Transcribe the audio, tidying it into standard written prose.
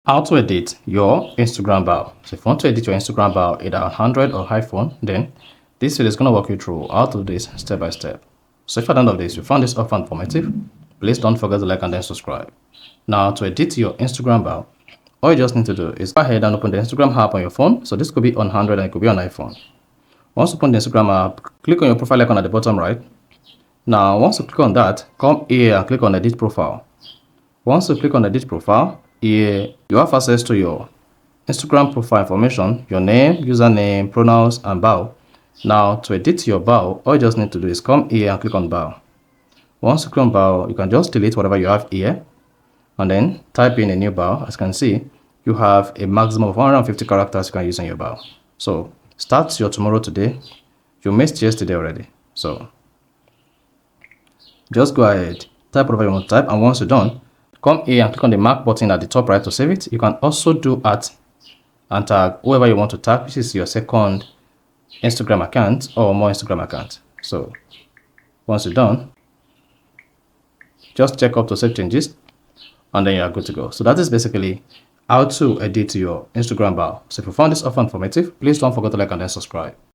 How to edit your Instagram bio. So if you want to edit your Instagram bio, either on Android or iPhone, then this video is going to walk you through how to do this step by step. So if at the end of this you found this helpful and informative, please don't forget to like and then subscribe. Now to edit your Instagram bio, all you just need to do is go ahead and open the Instagram app on your phone. So this could be on Android and it could be on iPhone. Once you open the Instagram app, click on your profile icon at the bottom right. Now once you click on that, come here and click on edit profile. Once you click on edit profile, here you have access to your Instagram profile information, your name, username, pronouns, and bio. Now to edit your bio, all you just need to do is come here and click on bio. Once you click on bio, you can just delete whatever you have here and then type in a new bio. As you can see, you have a maximum of 150 characters you can use in your bio. So start your tomorrow today. You missed yesterday already. So just go ahead, type whatever you want to type, and once you're done, come here and click on the mark button at the top right to save it. You can also do at and tag whoever you want to tag, which is your second Instagram account or more Instagram account. So once you're done, just check up to save changes and then you are good to go. So that is basically how to edit your Instagram bio. So if you found this offer informative, please don't forget to like and then subscribe.